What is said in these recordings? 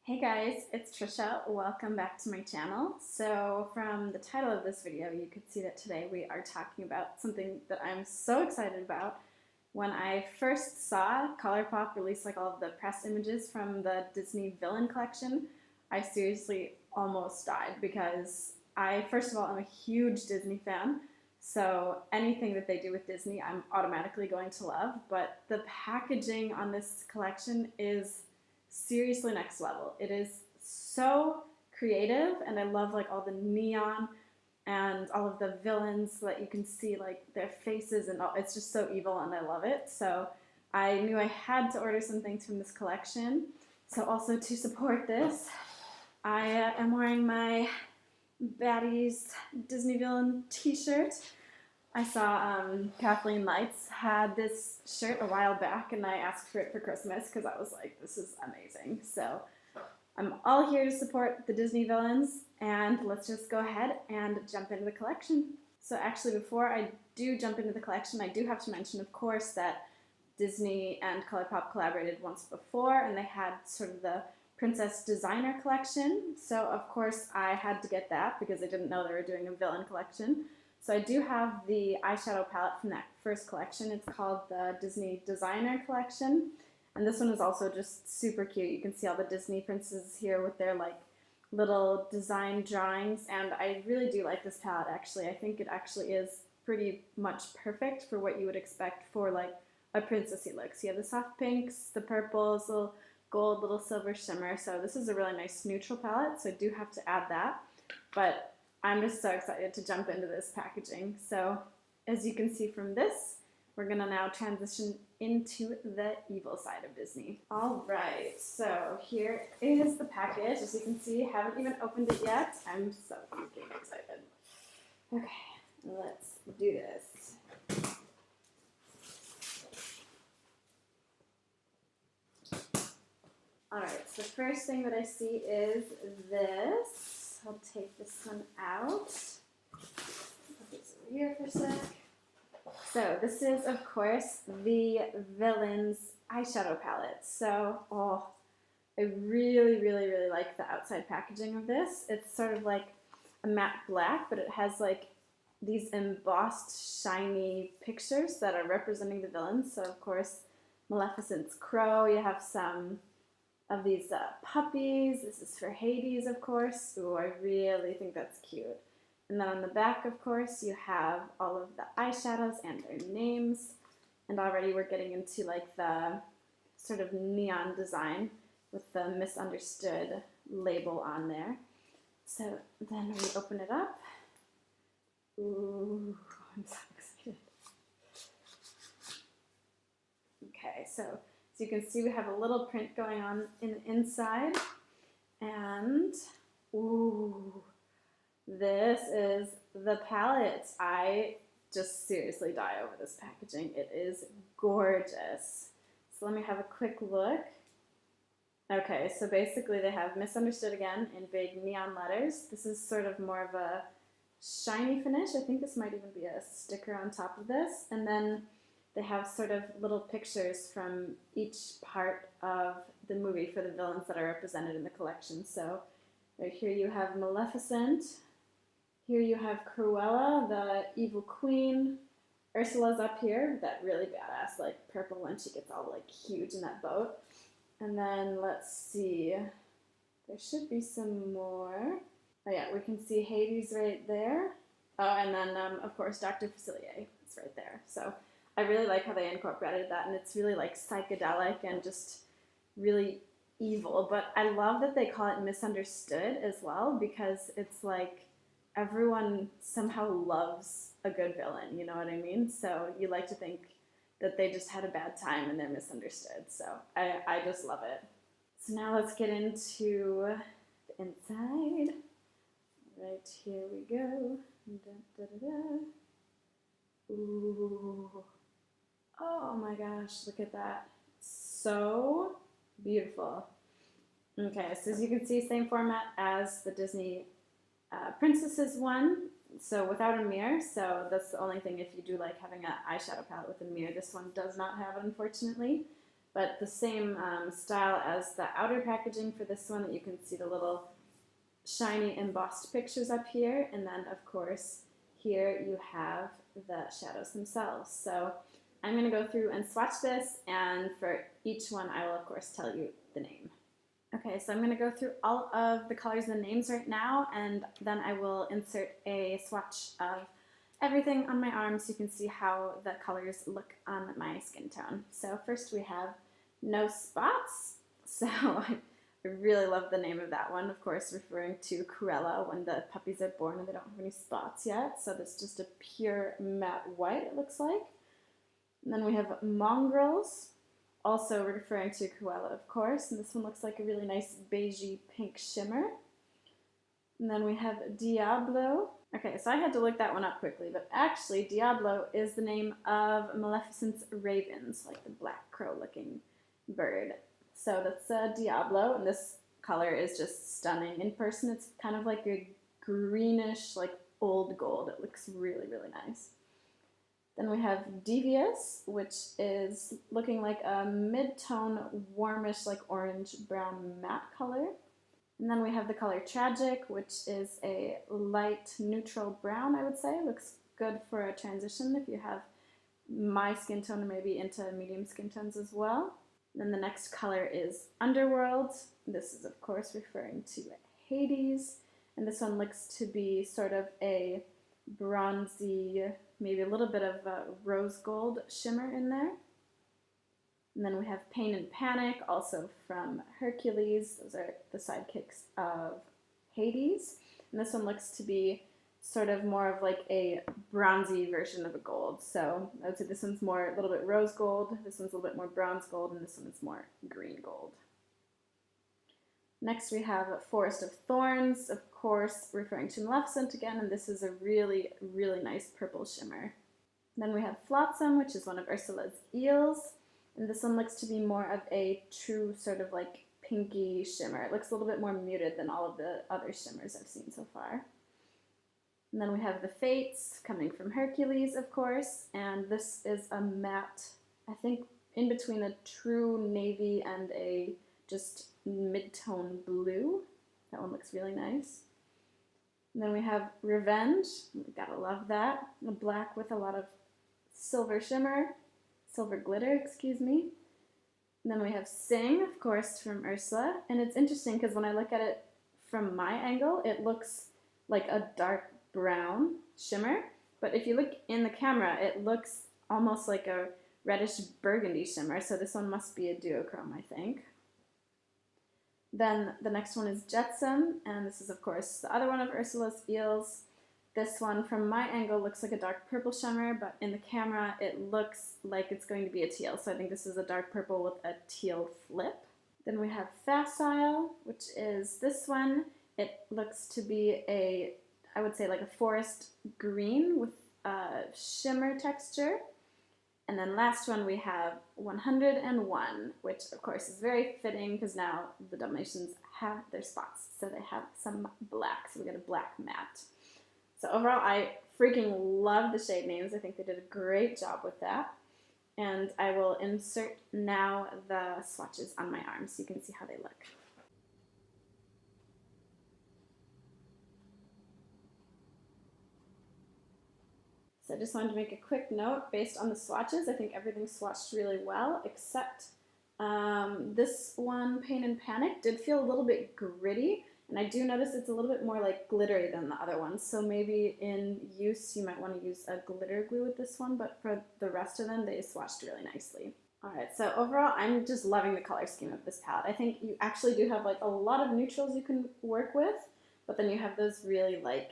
Hey guys, it's Trisha. Welcome back to my channel. So from the title of this video, you could see that today we are talking about something that I'm so excited about. When I first saw Colourpop release like all of the press images from the Disney Villain Collection, I seriously almost died because first of all, I'm a huge Disney fan. So anything that they do with Disney, I'm automatically going to love. But the packaging on this collection is seriously next level. It is so creative, and I love like all the neon and all of the villains so that you can see like their faces and all. It's just so evil and I love it. So I knew I had to order some things from this collection. So also to support this, I am wearing my Baddies Disney Villain t-shirt. I saw Kathleen Lights had this shirt a while back, and I asked for it for Christmas because I was like, this is amazing. So I'm all here to support the Disney villains, and let's just go ahead and jump into the collection. So actually, before I do jump into the collection, I do have to mention, of course, that Disney and Colourpop collaborated once before, and they had sort of the Princess Designer Collection. So of course I had to get that because I didn't know they were doing a villain collection. So I do have the eyeshadow palette from that first collection. It's called the Disney Designer Collection. And this one is also just super cute. You can see all the Disney princesses here with their like little design drawings. And I really do like this palette actually. I think it actually is pretty much perfect for what you would expect for like a princessy look. So you have the soft pinks, the purples, little gold, little silver shimmer. So this is a really nice neutral palette. So I do have to add that. But I'm just so excited to jump into this packaging. So as you can see from this, we're gonna now transition into the evil side of Disney. All right, so here is the package. As you can see, I haven't even opened it yet. I'm so freaking excited. Okay, let's do this. All right, so the first thing that I see is this. I'll take this one out. Put this over here for a sec. So this is, of course, the Villains eyeshadow palette. So, I really, really, really like the outside packaging of this. It's sort of like a matte black, but it has like these embossed, shiny pictures that are representing the villains. So, of course, Maleficent's crow. You have some of these puppies. This is for Hades, of course. Ooh, I really think that's cute. And then on the back, of course, you have all of the eyeshadows and their names. And already we're getting into like the sort of neon design with the misunderstood label on there. So then we open it up. Ooh, I'm so excited. Okay, so you can see we have a little print going on in the inside, and ooh, this is the palette. I just seriously die over this packaging. It is gorgeous. So let me have a quick look. Okay, so basically they have Misunderstood again in big neon letters. This is sort of more of a shiny finish. I think this might even be a sticker on top of this. And then they have sort of little pictures from each part of the movie for the villains that are represented in the collection. So right here you have Maleficent. Here you have Cruella, the evil queen. Ursula's up here, that really badass like purple one. She gets all like huge in that boat. And then let's see, there should be some more. Oh yeah, we can see Hades right there. Oh, and then of course Dr. Facilier is right there. So I really like how they incorporated that, and it's really like psychedelic and just really evil. But I love that they call it Misunderstood as well, because it's like everyone somehow loves a good villain, you know what I mean? So you like to think that they just had a bad time and they're misunderstood. So I just love it. So now let's get into the inside. Right here we go. Da, da, da, da. Ooh. Oh my gosh, look at that. So beautiful. Okay, so as you can see, same format as the Disney Princesses one, so without a mirror. So that's the only thing if you do like having an eyeshadow palette with a mirror. This one does not have it, unfortunately. but the same style as the outer packaging for this one. You can see the little shiny embossed pictures up here, and then of course here you have the shadows themselves. So I'm going to go through and swatch this, and for each one I will of course tell you the name. Okay, so I'm going to go through all of the colors and names right now, and then I will insert a swatch of everything on my arm so you can see how the colors look on my skin tone. So first we have No Spots. So I really love the name of that one, of course referring to Cruella when the puppies are born and they don't have any spots yet. So that's just a pure matte white, it looks like. And then we have Mongrels, also referring to Cruella, of course, and this one looks like a really nice beigey pink shimmer. And then we have Diablo. Okay, so I had to look that one up quickly, but actually Diablo is the name of Maleficent's ravens, like the black crow-looking bird. So that's Diablo, and this color is just stunning. In person, it's kind of like a greenish, like old gold. It looks really, really nice. Then we have Devious, which is looking like a mid-tone, warmish, like orange-brown matte color. And then we have the color Tragic, which is a light neutral brown, I would say. Looks good for a transition if you have my skin tone or maybe into medium skin tones as well. Then the next color is Underworld. This is of course referring to Hades. And this one looks to be sort of a bronzy, maybe a little bit of a rose gold shimmer in there. And then we have Pain and Panic, also from Hercules. Those are the sidekicks of Hades. And this one looks to be sort of more of like a bronzy version of a gold. So I would say this one's more a little bit rose gold, this one's a little bit more bronze gold, and this one is more green gold. Next we have Forest of Thorns, of course referring to Maleficent again, and this is a really, really nice purple shimmer. Then we have Flotsam, which is one of Ursula's eels. And this one looks to be more of a true sort of like pinky shimmer. It looks a little bit more muted than all of the other shimmers I've seen so far. And then we have the Fates, coming from Hercules, of course. And this is a matte, I think in between a true navy and a just mid-tone blue. That one looks really nice. And then we have Revenge. Gotta love that. A black with a lot of silver shimmer. Silver glitter, excuse me. And then we have Sing, of course, from Ursula. And it's interesting because when I look at it from my angle, it looks like a dark brown shimmer. But if you look in the camera, it looks almost like a reddish burgundy shimmer. So this one must be a duochrome, I think. Then the next one is Jetsam. And this is, of course, the other one of Ursula's eels. This one, from my angle, looks like a dark purple shimmer, but in the camera, it looks like it's going to be a teal. So I think this is a dark purple with a teal flip. Then we have Facile, which is this one. It looks to be a, I would say like a forest green with a shimmer texture. And then last one we have 101, which of course is very fitting because now the Dalmatians have their spots. So they have some black, so we get a black matte. So overall, I freaking love the shade names. I think they did a great job with that. And I will insert now the swatches on my arm so you can see how they look. So I just wanted to make a quick note based on the swatches. I think everything swatched really well, except this one, Pain and Panic, did feel a little bit gritty. And I do notice it's a little bit more like glittery than the other ones. So maybe in use, you might want to use a glitter glue with this one, but for the rest of them, they swatched really nicely. All right, so overall, I'm just loving the color scheme of this palette. I think you actually do have like a lot of neutrals you can work with, but then you have those really like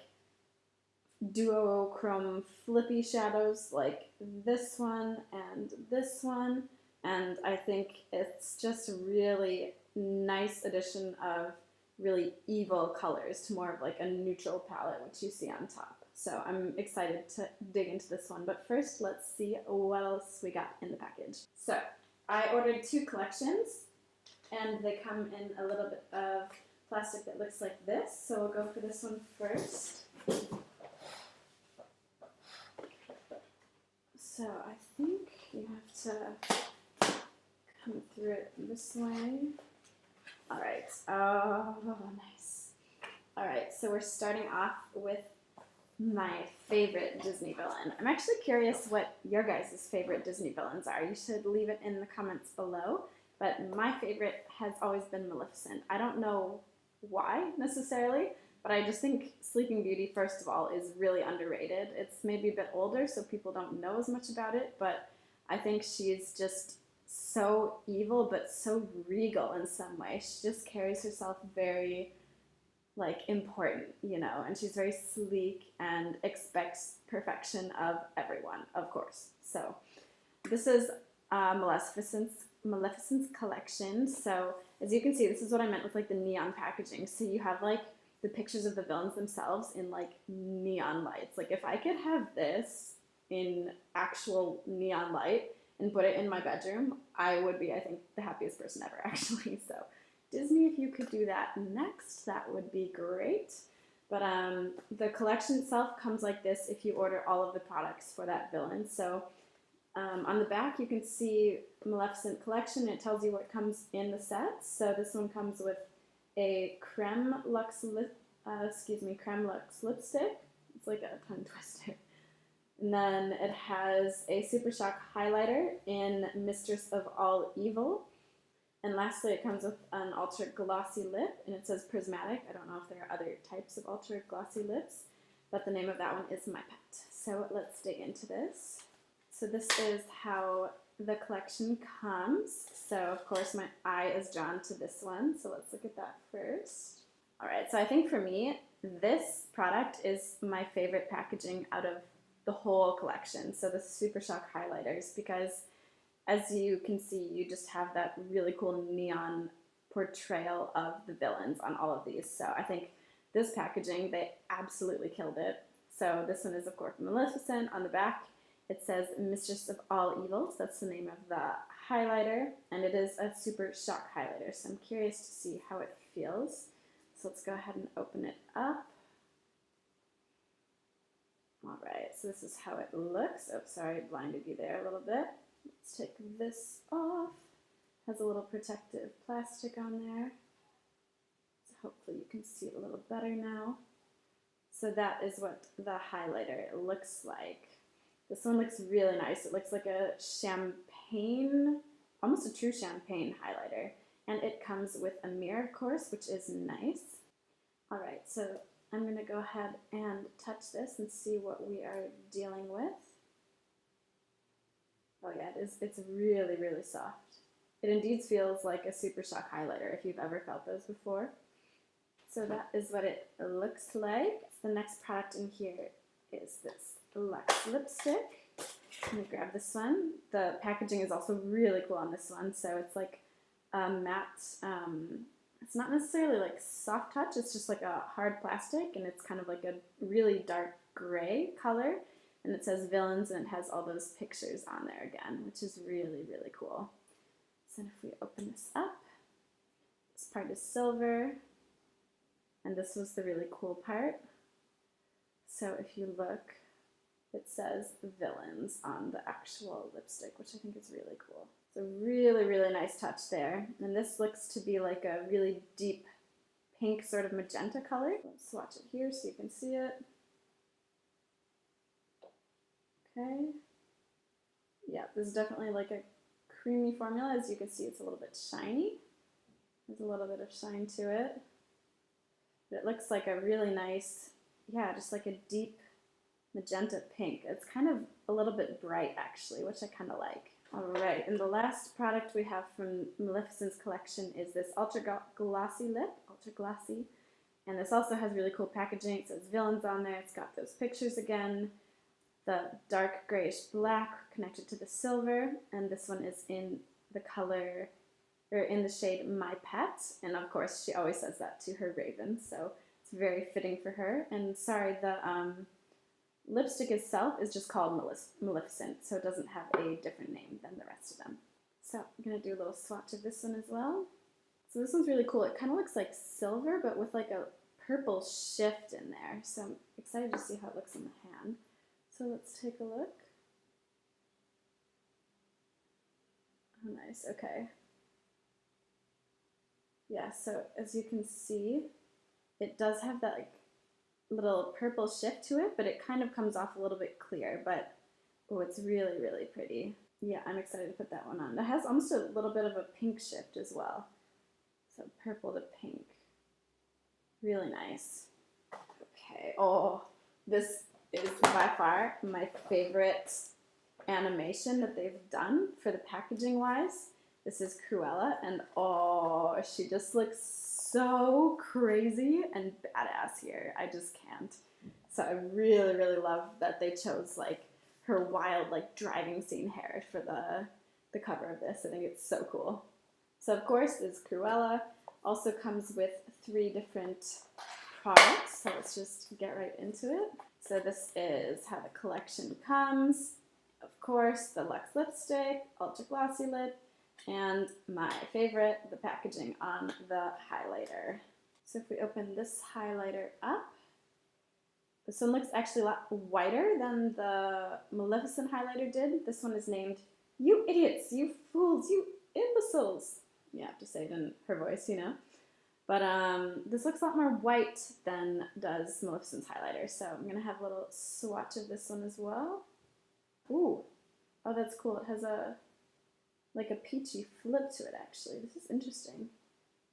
duochrome flippy shadows like this one and this one. And I think it's just a really nice addition of really evil colors to more of like a neutral palette, which you see on top. So I'm excited to dig into this one, but first let's see what else we got in the package. So I ordered 2 collections, and they come in a little bit of plastic that looks like this. So we'll go for this one first. So I think you have to come through it this way. All right. Oh, nice. All right, so we're starting off with my favorite Disney villain. I'm actually curious what your guys' favorite Disney villains are. You should leave it in the comments below. But my favorite has always been Maleficent. I don't know why necessarily, but I just think Sleeping Beauty, first of all, is really underrated. It's maybe a bit older, so people don't know as much about it, but I think she's just so evil, but so regal in some way. She just carries herself very, like, important, you know, and she's very sleek and expects perfection of everyone, of course. So this is Maleficent's Collection. So as you can see, this is what I meant with like the neon packaging. So you have like the pictures of the villains themselves in like neon lights. Like if I could have this in actual neon light and put it in my bedroom, I would be, I think, the happiest person ever, actually. So Disney, if you could do that next, that would be great. But the collection itself comes like this if you order all of the products for that villain. So on the back, you can see Maleficent Collection. It tells you what comes in the set. So this one comes with a creme luxe lipstick. It's like a tongue twister. And then it has a Super Shock highlighter in Mistress of All Evil. And lastly, it comes with an ultra glossy lip, and it says prismatic. I don't know if there are other types of ultra glossy lips, but the name of that one is My Pet. So let's dig into this. So this is how the collection comes. So of course my eye is drawn to this one, so let's look at that first. All right, so I think for me, this product is my favorite packaging out of the whole collection. So the Super Shock highlighters, because as you can see, you just have that really cool neon portrayal of the villains on all of these. So I think this packaging, they absolutely killed it. So this one is, of course, Maleficent. On the back, it says Mistress of All Evils. That's the name of the highlighter, and it is a Super Shock highlighter. So I'm curious to see how it feels. So let's go ahead and open it up. All right, so this is how it looks. Oh, sorry, I blinded you there a little bit. Let's take this off. Has a little protective plastic on there. So hopefully you can see it a little better now. So that is what the highlighter looks like. This one looks really nice. It looks like a champagne, almost a true champagne highlighter. And it comes with a mirror, of course, which is nice. All right, so I'm going to go ahead and touch this and see what we are dealing with. Oh yeah, it's really, really soft. It indeed feels like a Super Shock highlighter if you've ever felt those before. So that is what it looks like. The next product in here is this Luxe lipstick. Let me grab this one. The packaging is also really cool on this one. So it's like a matte, it's not necessarily like soft touch, it's just like a hard plastic, and it's kind of like a really dark gray color. And it says villains, and it has all those pictures on there again, which is really, really cool. So if we open this up, this part is silver, and this was the really cool part. So if you look, it says villains on the actual lipstick, which I think is really cool. So really, really nice touch there. And this looks to be like a really deep pink sort of magenta color. Let's swatch it here so you can see it. Okay. Yeah, this is definitely like a creamy formula. As you can see, it's a little bit shiny. There's a little bit of shine to it. But it looks like a really nice, yeah, just like a deep magenta pink. It's kind of a little bit bright, actually, which I kind of like. All right, and the last product we have from Maleficent's collection is this ultra glossy lip, and this also has really cool packaging. It says villains on there. It's got those pictures again. The dark grayish black connected to the silver, and this one is in the color, or in the shade My Pet, and of course she always says that to her raven, so it's very fitting for her. And sorry, the lipstick itself is just called Maleficent, so it doesn't have a different name than the rest of them. So I'm going to do a little swatch of this one as well. So this one's really cool. It kind of looks like silver, but with like a purple shift in there. So I'm excited to see how it looks in the hand. So let's take a look. Oh, nice. Okay. Yeah, so as you can see, it does have that like little purple shift to it, but it kind of comes off a little bit clear, but oh, it's really, really pretty. Yeah, I'm excited to put that one on. It has almost a little bit of a pink shift as well. So purple to pink. Really nice. Okay, oh, this is by far my favorite animation that they've done for the packaging wise. This is Cruella, and oh, she just looks so crazy and badass here. I just can't. So I really, really love that they chose like her wild like driving scene hair for the cover of this. I think it's so cool. So of course this Cruella also comes with 3 different products. So let's just get right into it. So this is how the collection comes. Of course, the Luxe lipstick, ultra glossy lip, and my favorite, the packaging on the highlighter. So if we open this highlighter up, this one looks actually a lot whiter than the Maleficent highlighter did. This one is named "You Idiots, You Fools, You Imbeciles." You have to say it in her voice, you know. But this looks a lot more white than does Maleficent's highlighter. So I'm gonna have a little swatch of this one as well. Ooh, oh, that's cool. It has like a peachy flip to it, actually. This is interesting.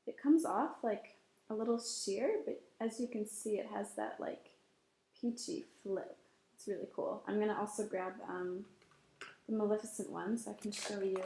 It comes off like a little sheer, but as you can see, it has that like peachy flip. It's really cool. I'm gonna also grab the Maleficent one so I can show you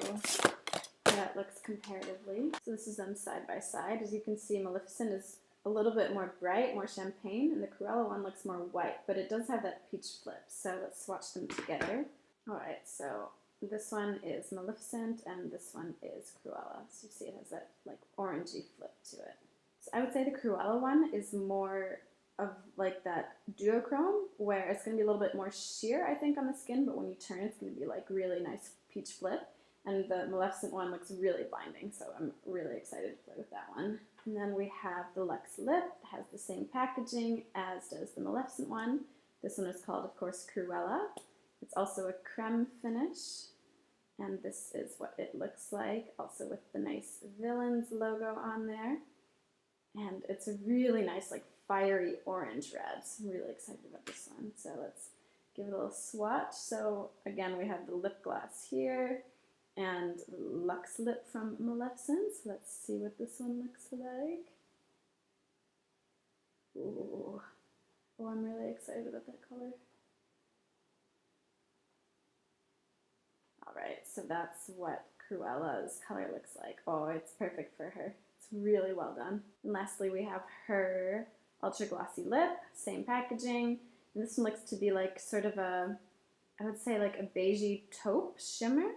how it looks comparatively. So this is them side by side. As you can see, Maleficent is a little bit more bright, more champagne, and the Cruella one looks more white, but it does have that peach flip. So let's swatch them together. Alright, so this one is Maleficent and this one is Cruella. So you see it has that like orangey flip to it. So I would say the Cruella one is more of like that duochrome where it's going to be a little bit more sheer, I think, on the skin, but when you turn it's going to be like really nice peach flip. And the Maleficent one looks really blinding, so I'm really excited to play with that one. And then we have the Luxe lip. It has the same packaging as does the Maleficent one. This one is called, of course, Cruella. It's also a creme finish, and this is what it looks like, also with the nice Villains logo on there. And it's a really nice, like, fiery orange red. So I'm really excited about this one. So let's give it a little swatch. So again, we have the lip gloss here and the Luxe lip from Maleficent. So let's see what this one looks like. Ooh. Oh, I'm really excited about that color. Alright, so that's what Cruella's color looks like. Oh, it's perfect for her. It's really well done. And lastly, we have her ultra glossy lip, same packaging. And this one looks to be like sort of a, I would say like a beigey taupe shimmer.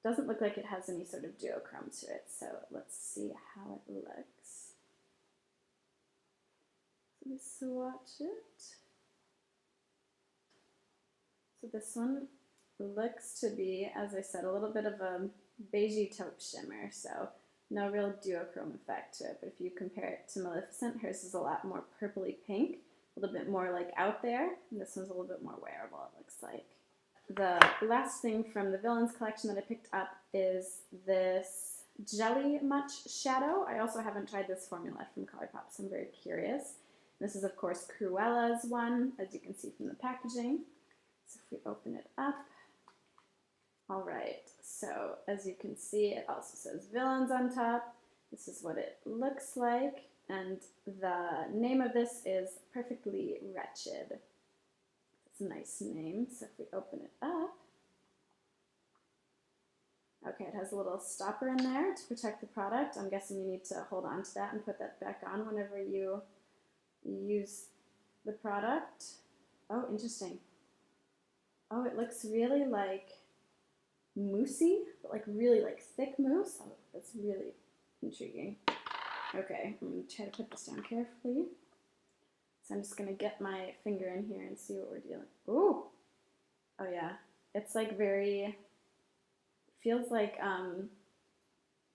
Doesn't look like it has any sort of duochrome to it. So let's see how it looks. Let me swatch it. So this one looks to be, as I said, a little bit of a beigey taupe shimmer, so no real duochrome effect to it. But if you compare it to Maleficent, hers is a lot more purpley pink, a little bit more like out there, and this one's a little bit more wearable, it looks like. The last thing from the Villains collection that I picked up is this Jelly Much Shadow. I also haven't tried this formula from Colourpop, so I'm very curious. This is, of course, Cruella's one, as you can see from the packaging. So if we open it up, alright, so as you can see, it also says Villains on top. This is what it looks like, and the name of this is Perfectly Wretched. It's a nice name, so if we open it up, okay, it has a little stopper in there to protect the product. I'm guessing you need to hold on to that and put that back on whenever you use the product. Oh, interesting. Oh, it looks really like moussey, but like really like thick mousse. Oh, that's really intriguing. Okay, I'm going to try to put this down carefully. So I'm just going to get my finger in here and see what we're dealing with. Ooh! Oh yeah, it's like very, feels like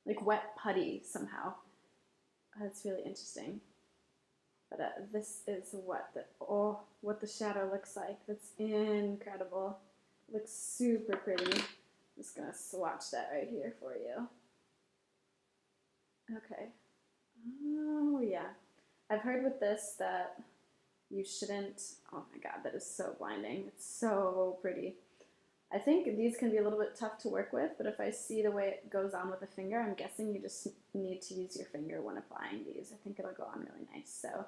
wet putty somehow. That's really interesting. But this is what the shadow looks like. That's incredible. It looks super pretty. I'm just gonna swatch that right here for you. Okay. Oh yeah. I've heard with this that you shouldn't, oh my god, that is so blinding. It's so pretty. I think these can be a little bit tough to work with, but if I see the way it goes on with the finger, I'm guessing you just need to use your finger when applying these. I think it'll go on really nice. So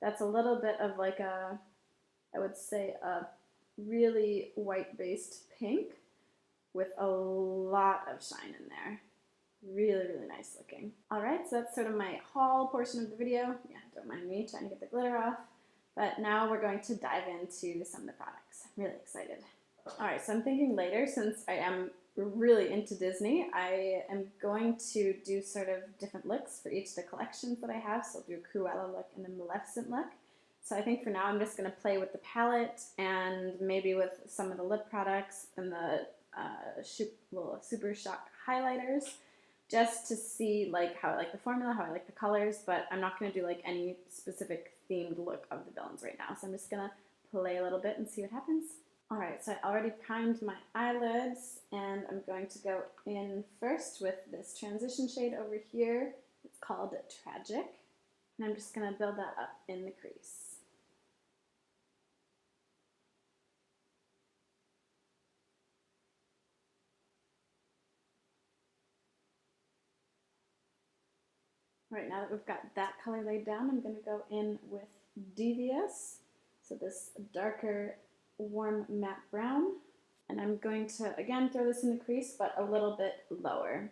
that's a little bit of like a, I would say a really white-based pink with a lot of shine in there. Really, really nice looking. All right, so that's sort of my haul portion of the video. Yeah, don't mind me trying to get the glitter off. But now we're going to dive into some of the products. I'm really excited. All right, so I'm thinking later, since I am really into Disney, I am going to do sort of different looks for each of the collections that I have. So I'll do a Cruella look and a Maleficent look. So I think for now I'm just going to play with the palette and maybe with some of the lip products and the little Super Shock highlighters, just to see like how I like the formula, how I like the colors, but I'm not going to do like any specific themed look of the villains right now. So I'm just going to play a little bit and see what happens. Alright, so I already primed my eyelids, and I'm going to go in first with this transition shade over here. It's called Tragic, and I'm just going to build that up in the crease. Alright, now that we've got that color laid down, I'm going to go in with Devious, so this darker warm matte brown, and I'm going to again throw this in the crease but a little bit lower.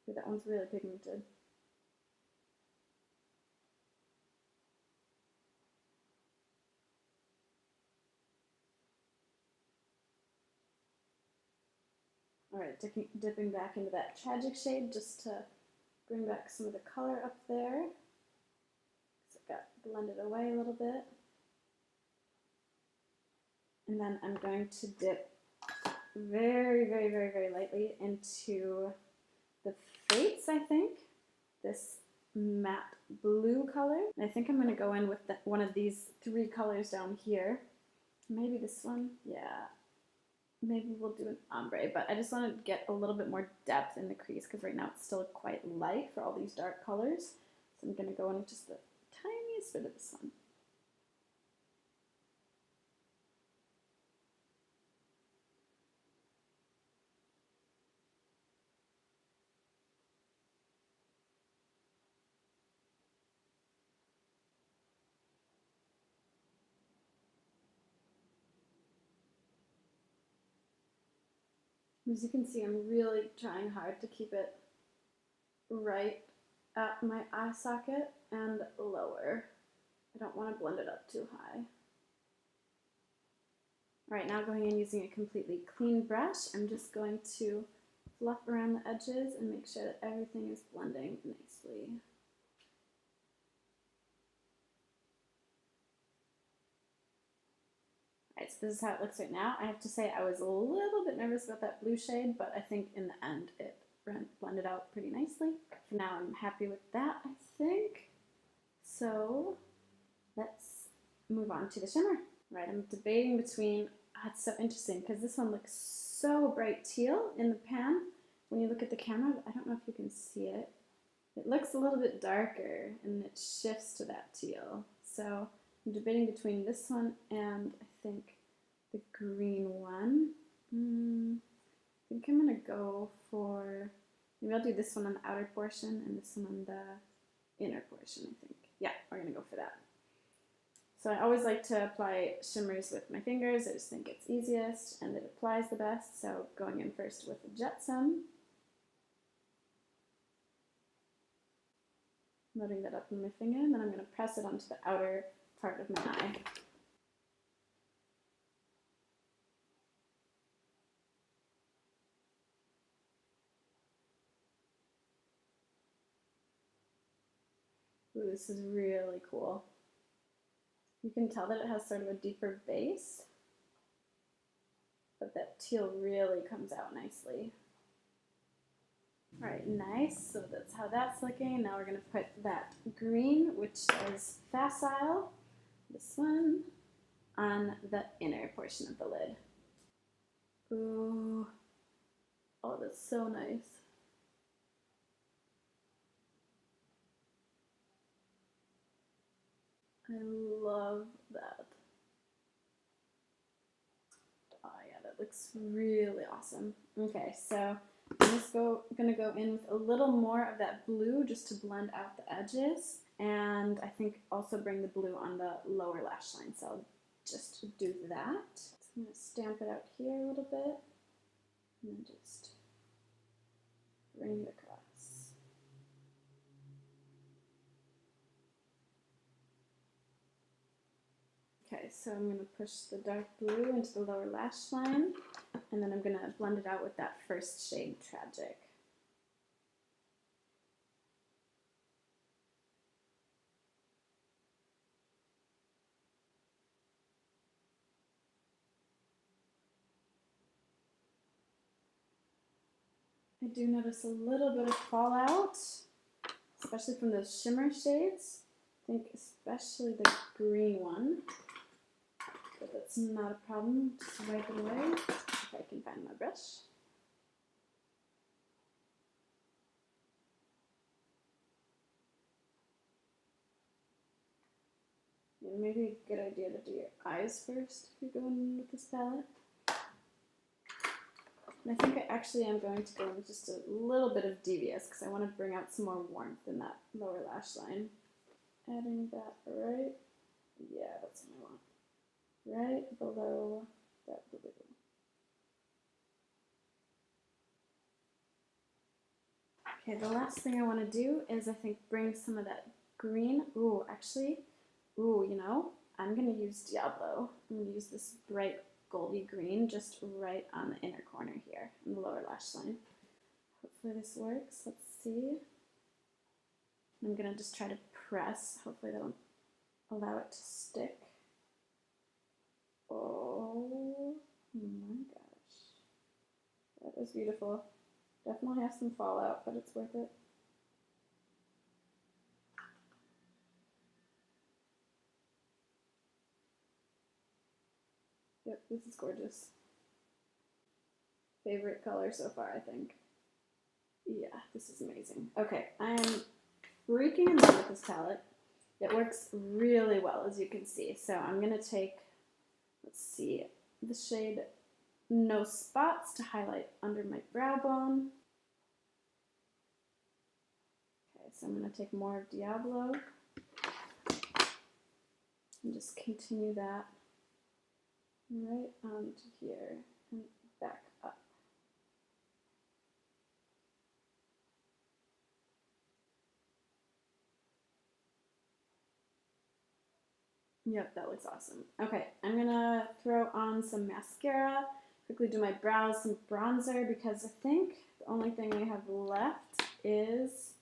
Ooh, that one's really pigmented. Alright, dipping back into that Tragic shade just to bring back some of the color up there. So it got blended away a little bit. And then I'm going to dip very, very, very, very lightly into the Fates, I think. This matte blue color. And I think I'm going to go in with one of these three colors down here. Maybe this one. Yeah. Maybe we'll do an ombre, but I just want to get a little bit more depth in the crease because right now it's still quite light for all these dark colors. So I'm going to go in with just the tiniest bit of this one. As you can see, I'm really trying hard to keep it right at my eye socket and lower. I don't want to blend it up too high. Alright, now going in using a completely clean brush, I'm just going to fluff around the edges and make sure that everything is blending nicely. Alright, so this is how it looks right now. I have to say I was a little bit nervous about that blue shade, but I think in the end it blended out pretty nicely. For now I'm happy with that, I think. So let's move on to the shimmer. Right, I'm debating between, it's so interesting because this one looks so bright teal in the pan. When you look at the camera, I don't know if you can see it. It looks a little bit darker and it shifts to that teal. So I'm debating between this one and I think the green one. I think I'm going to go for, maybe I'll do this one on the outer portion and this one on the inner portion, I think. Yeah, we're going to go for that. So I always like to apply shimmers with my fingers. I just think it's easiest and it applies the best. So going in first with the Jetsam. Loading that up in my finger, and then I'm going to press it onto the outer part of my eye. Ooh, this is really cool. You can tell that it has sort of a deeper base, but that teal really comes out nicely. Alright, nice. So that's how that's looking. Now we're going to put that green, which is Facile. This one. on the inner portion of the lid. Ooh, oh, that's so nice. I love that. Oh yeah, that looks really awesome. Okay, so I'm just gonna go in with a little more of that blue just to blend out the edges, and I think also bring the blue on the lower lash line. So I'll just do that. So I'm gonna stamp it out here a little bit, and then just bring it across. Okay, so I'm going to push the dark blue into the lower lash line, and then I'm going to blend it out with that first shade, Tragic. I do notice a little bit of fallout, especially from those shimmer shades. I think especially the green one, but that's not a problem. Just wipe it away if I can find my brush. Yeah, maybe a good idea to do your eyes first if you're going with this palette. And I think I actually am going to go with just a little bit of Devious because I want to bring out some more warmth in that lower lash line. Adding that right, yeah, that's what I want. Right below that blue. Okay, the last thing I want to do is I think bring some of that green. Ooh, actually, ooh, you know, I'm going to use Diablo. I'm going to use this bright goldy green just right on the inner corner here in the lower lash line. Hopefully this works. Let's see. I'm going to just try to press. Hopefully that'll allow it to stick. Oh my gosh. That is beautiful. Definitely has some fallout, but it's worth it. Yep, this is gorgeous. Favorite color so far, I think. Yeah, this is amazing. Okay, I am freaking in love with this palette. It works really well, as you can see. So I'm going to take, let's see, the shade No Spots to highlight under my brow bone. Okay, so I'm going to take more of Diablo and just continue that right onto here and back up. Yep, that looks awesome. Okay, I'm gonna throw on some mascara, quickly do my brows, some bronzer, because I think the only thing we have left is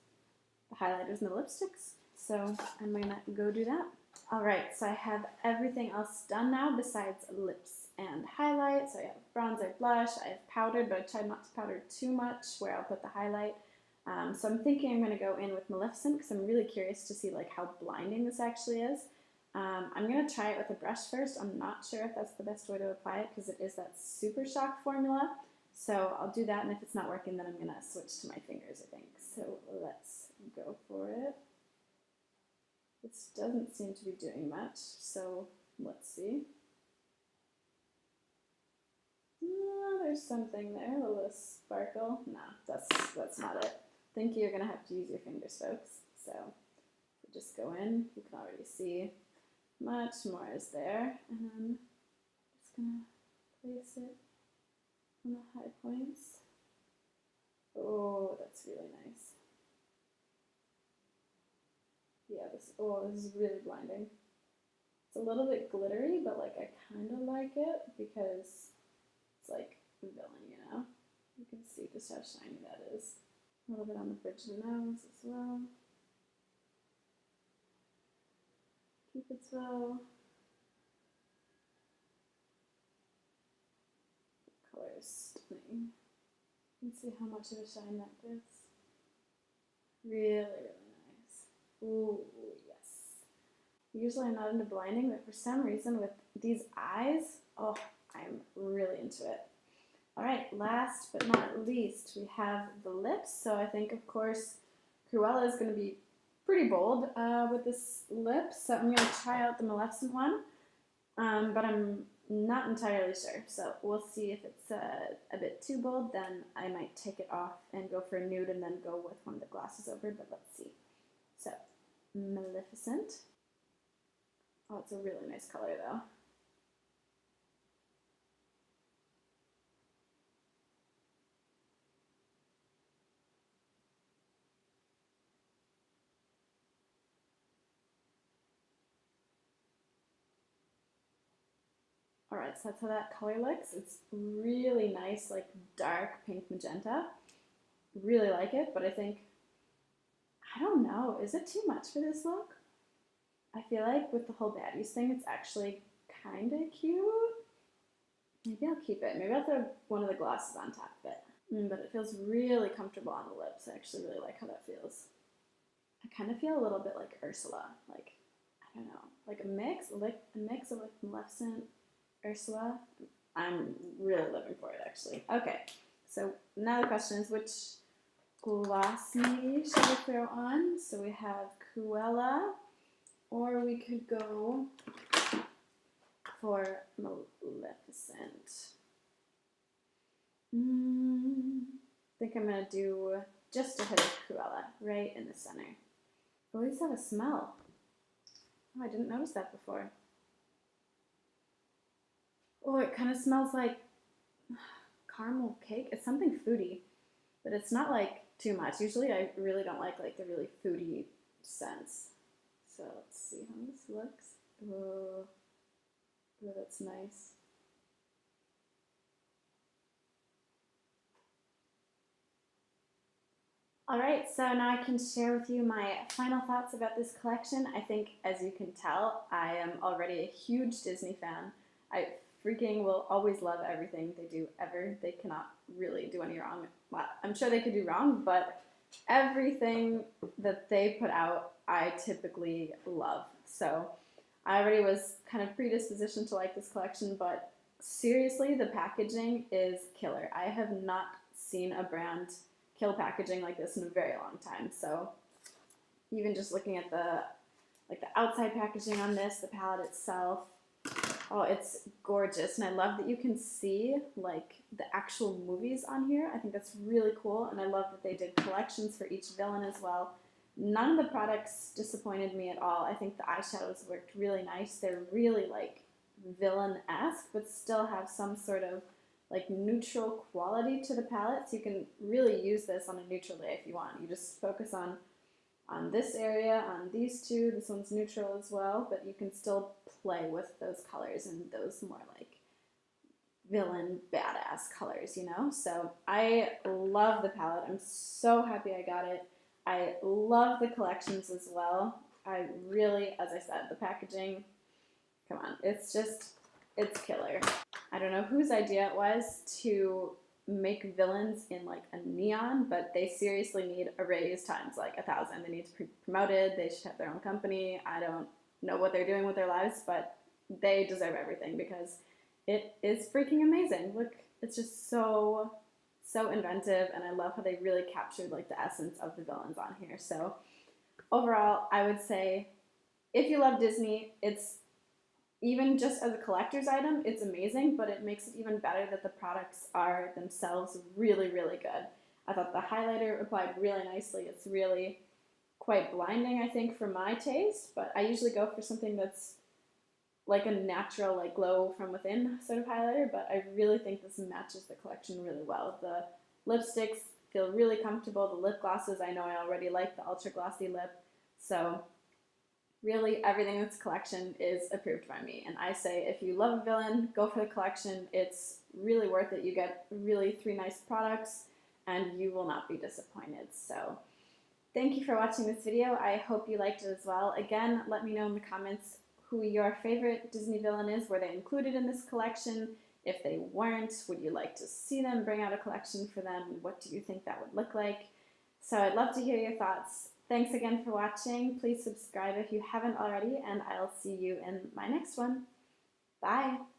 the highlighters and the lipsticks. So I'm gonna go do that. Alright, so I have everything else done now besides lips and highlight. So I have bronzer, blush, I have powdered, but I tried not to powder too much where I'll put the highlight. So I'm thinking I'm going to go in with Maleficent because I'm really curious to see like how blinding this actually is. I'm going to try it with a brush first. I'm not sure if that's the best way to apply it because it is that Super Shock formula. So I'll do that, and if it's not working, then I'm going to switch to my fingers, I think. So let's go for it. This doesn't seem to be doing much, so let's see. Oh, there's something there, a little sparkle. No, that's not it. I think you're going to have to use your fingers, folks. So just go in. You can already see much more is there. And then just going to place it on the high points. Oh, that's really nice. Yeah, this is really blinding. It's a little bit glittery, but like I kind of like it because it's like villain, you know? You can see just how shiny that is. A little bit on the bridge of the nose as well. Cupid's bow. The color is stunning. You can see how much of a shine that gives. Really, really nice. Ooh, yes. Usually I'm not into blinding, but for some reason with these eyes, oh, I'm really into it. All right, last but not least, we have the lips. So I think, of course, Cruella is going to be pretty bold with this lip. So I'm going to try out the Maleficent one, but I'm not entirely sure. So we'll see if it's a bit too bold. Then I might take it off and go for a nude and then go with one of the glosses over, but let's see. So, Maleficent. Oh, it's a really nice color though. Alright, so that's how that color looks. It's really nice, like dark pink magenta. Really like it, but I think, I don't know, is it too much for this look? I feel like with the whole baddies thing, it's actually kind of cute. Maybe I'll keep it. Maybe I'll throw one of the glosses on top of it. But it feels really comfortable on the lips. I actually really like how that feels. I kind of feel a little bit like Ursula. Like, I don't know, like a mix of like Maleficent, Ursula. I'm really living for it, actually. Okay, so now the question is, which gloss maybe should we throw on? So we have Cruella, or we could go for Maleficent. I think I'm going to do just a hit of Cruella right in the center. Oh, these have a smell. Oh, I didn't notice that before. Oh, it kind of smells like caramel cake. It's something foody, but it's not like too much. Usually I really don't like the really foody scents. So let's see how this looks. Oh, that's nice. Alright, so now I can share with you my final thoughts about this collection. I think, as you can tell, I am already a huge Disney fan. I freaking will always love everything they do ever. They cannot really do any wrong. Well, I'm sure they could do wrong, but everything that they put out, I typically love. So I already was kind of predispositioned to like this collection, but seriously, the packaging is killer. I have not seen a brand kill packaging like this in a very long time. So even just looking at the outside packaging on this, the palette itself, oh, it's gorgeous. And I love that you can see like the actual movies on here. I think that's really cool, and I love that they did collections for each villain as well. None of the products disappointed me at all. I think the eyeshadows worked really nice. They're really like villain-esque, but still have some sort of like neutral quality to the palette, so you can really use this on a neutral day if you want. You just focus on this area, on these two. This one's neutral as well, but you can still play with those colors and those more like villain badass colors, you know? So I love the palette. I'm so happy I got it. I love the collections as well. I really, as I said, the packaging, come on, it's killer. I don't know whose idea it was to make villains in like a neon, but they seriously need a raise times like 1,000. They need to be promoted. They should have their own company. I don't know what they're doing with their lives, but they deserve everything because it is freaking amazing. Look, it's just so inventive, and I love how they really captured like the essence of the villains on here. So overall, I would say if you love Disney, it's even just as a collector's item, it's amazing, but it makes it even better that the products are themselves really, really good. I thought the highlighter applied really nicely. It's really quite blinding, I think, for my taste, but I usually go for something that's like a natural, like glow from within sort of highlighter, but I really think this matches the collection really well. The lipsticks feel really comfortable. The lip glosses, I know I already like the ultra glossy lip, so really, everything in this collection is approved by me. And I say, if you love a villain, go for the collection. It's really worth it. You get really 3 nice products, and you will not be disappointed. So thank you for watching this video. I hope you liked it as well. Again, let me know in the comments who your favorite Disney villain is. Were they included in this collection? If they weren't, would you like to see them bring out a collection for them? What do you think that would look like? So I'd love to hear your thoughts. Thanks again for watching. Please subscribe if you haven't already, and I'll see you in my next one. Bye!